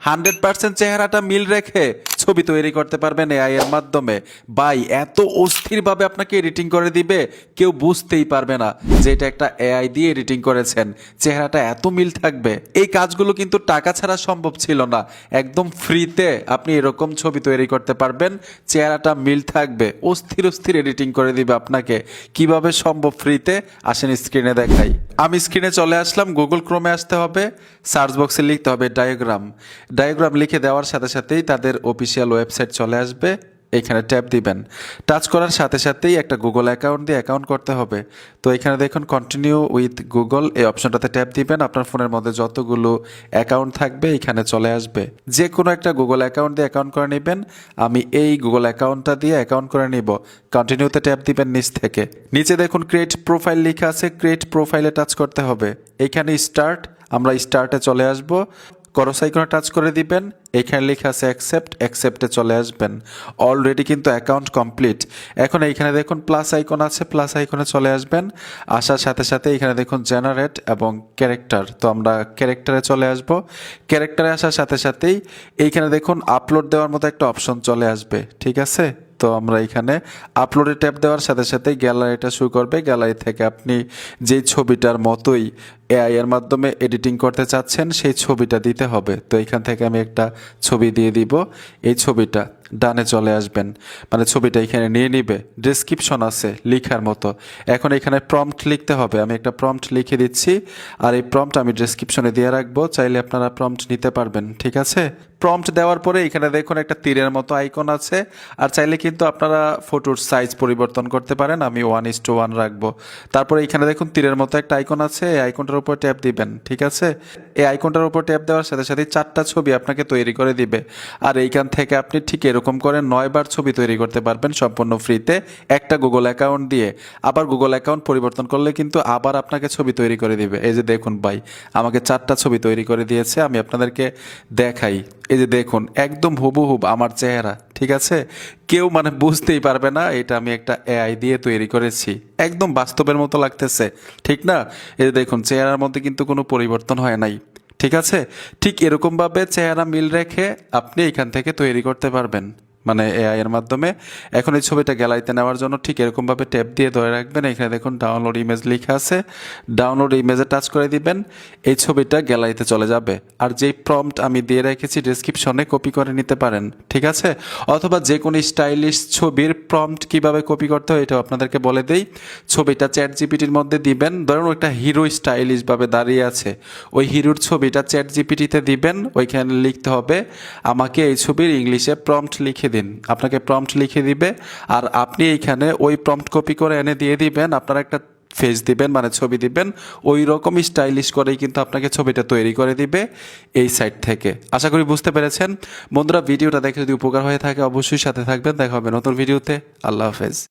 100% চেহারাটা মিল রেখে ছবি তৈরি করতে পারবেন এআই এর মাধ্যমে। ভাই এত অস্থিরভাবে আপনাকে এডিটিং করে দিবে, কেউ বুঝতেই পারবে না যে এটা একটা এআই দিয়ে এডিটিং করেছেন। চেহারাটা এত মিল থাকবে, এই কাজগুলো কিন্তু টাকা ছাড়া সম্ভব ছিল না। একদম ফ্রিতে আপনি এরকম ছবি তৈরি করতে পারবেন, চেহারাটা মিল থাকবে, অস্থির অস্থির এডিটিং করে দিবে আপনাকে। কিভাবে সম্ভব ফ্রিতে, আসেন স্ক্রিনে দেখাই। আমি স্ক্রিনে চলে আসলাম, গুগল ক্রোমে আসতে হবে, সার্চ বক্সে লিখতে হবে ডায়াগ্রাম। ডায়াগ্রাম লিখে দেওয়ার সাথে সাথেই তাদের অফিসিয়াল ওয়েবসাইট চলে আসবে। এখানে ট্যাপ দিবেন, টাচ করার সাথে সাথেই একটা গুগল অ্যাকাউন্ট দিয়ে অ্যাকাউন্ট করতে হবে। তো এখানে দেখুন কন্টিনিউ উইথ গুগল, এই অপশনটাতে ট্যাপ দিবেন। আপনার ফোনের মধ্যে যতগুলো অ্যাকাউন্ট থাকবে এখানে চলে আসবে, যে কোনো একটা গুগল অ্যাকাউন্ট দিয়ে অ্যাকাউন্ট করে নেবেন। আমি এই গুগল অ্যাকাউন্টটা দিয়ে অ্যাকাউন্ট করে নিব। কন্টিনিউতে ট্যাপ দিবেন নিচ থেকে। নিচে দেখুন ক্রিয়েট প্রোফাইল লেখা আছে, ক্রিয়েট প্রোফাইলে টাচ করতে হবে। এখানে স্টার্ট, আমরা স্টার্টে চলে আসব। ক্রস আইকনে টাচ করে দিবেন, এখানে লেখা আছে অ্যাকসেপ্ট, অ্যাকসেপ্টে চলে আসবেন। অলরেডি কিন্তু অ্যাকাউন্ট কমপ্লিট। এখন এইখানে দেখুন প্লাস আইকন আছে, প্লাস আইকনে চলে আসবেন। আসার সাথে সাথে এখানে দেখুন জেনারেট এবং ক্যারেক্টার, তো আমরা ক্যারেক্টারে চলে আসব। ক্যারেক্টারে আসার সাথে সাথেই এইখানে দেখুন আপলোড দেওয়ার মতো একটা অপশন চলে আসবে, ঠিক আছে। তো আমরা এখানে আপলোডে ট্যাপ দেওয়ার সাথে সাথেই গ্যালারিটা শুরু করবে। গ্যালারি থেকে আপনি যেই ছবিটার মতোই এআই এর মাধ্যমে এডিটিং করতে চাচ্ছেন সেই ছবিটা দিতে হবে। তো এখান থেকে আমি একটা ছবি দিয়ে দিব। এই ছবিটা ডানে চলে আসবেন, মানে ছবিটা এখানে নিয়ে নিবে। ডেসক্রিপশন আছে লেখার মতো। এখন এখানে প্রম্পট লিখতে হবে, আমি একটা প্রম্পট লিখে দিচ্ছি। আর এই প্রম্পট আমি ডেসক্রিপশনে দিয়ে রাখবো, চাইলে আপনারা প্রম্পট নিতে পারবেন, ঠিক আছে। প্রম্পট দেওয়ার পরে এখানে দেখুন একটা তীরের মতো আইকন আছে। আর চাইলে কিন্তু আপনারা ফটোর সাইজ পরিবর্তন করতে পারেন, আমি 1:1 রাখবো। তারপরে এখানে দেখুন তীরের মতো একটা আইকন আছে, এই আইকনটার উপর ট্যাপ দিবেন, ঠিক আছে। এই আইকনটার উপর ট্যাপ দেওয়ার সাথে সাথে 4টা ছবি আপনাকে তৈরি করে দিবে। আর এইখান থেকে আপনি ঠিক এরকম করে 9বার ছবি তৈরি করতে পারবেন সম্পূর্ণ ফ্রিতে, একটা গুগল অ্যাকাউন্ট দিয়ে। আবার গুগল অ্যাকাউন্ট পরিবর্তন করলে কিন্তু আবার আপনাকে ছবি তৈরি করে দিবে। এই যে দেখুন ভাই, আমাকে 4টা ছবি তৈরি করে দিয়েছে। আমি আপনাদেরকে দেখাই, এই যে দেখুন একদম হুবহুব আমার চেহারা, ঠিক আছে। কেউ মানে বুঝতেই পারবে না এটা আমি একটা এআই দিয়ে তৈরি করেছি, একদম বাস্তবের মতো লাগতেছে, ঠিক না। এই যে দেখুন চেহারার মধ্যে কিন্তু কোনো পরিবর্তন হয় নাই, ঠিক আছে। ঠিক এরকমভাবে চেহারা মিল রেখে আপনি এখান থেকে তৈরি করতে পারবেন, মানে এআই এর মাধ্যমে। এখন এই ছবিটা গ্যালারিতে নেওয়ার জন্য ঠিক এরকমভাবে ট্যাপ দিয়ে ধরে রাখবেন। এখানে দেখুন ডাউনলোড ইমেজ লেখা আছে, ডাউনলোড ইমেজে টাচ করে দিবেন, এই ছবিটা গ্যালারিতে চলে যাবে। আর যেই প্রম্পট আমি দিয়ে রেখেছি ডেসক্রিপশনে কপি করে নিতে পারেন, ঠিক আছে। অথবা যে কোনো স্টাইলিশ ছবির প্রম্পট কিভাবে কপি করতে হয় এটাও আপনাদেরকে বলে দেই। ছবিটা চ্যাট জিপিটির মধ্যে দিবেন, ধরুন একটা হিরো স্টাইলিশভাবে দাঁড়িয়ে আছে, ওই হিরোর ছবিটা চ্যাট জিপিটিতে দিবেন। ওইখানে লিখতে হবে আমাকে এই ছবির ইংলিশে প্রম্পট লিখে দিন, আপনাকে প্রম্পট লিখে দিবে। আর আপনি এইখানে ওই প্রম্পট কপি করে এনে দিয়ে দিবেন, আপনারা একটা ফেস দিবেন মানে ছবি দিবেন, ওই রকম স্টাইলিশ করেই কিন্তু আপনাকে ছবিটা তৈরি করে দিবে এই সাইট থেকে। আশা করি বুঝতে পেরেছেন বন্ধুরা। ভিডিওটা দেখে যদি উপকার হয়ে থাকে অবশ্যই সাথে থাকবেন, দেখা হবে নতুন ভিডিওতে। আল্লাহ হাফেজ।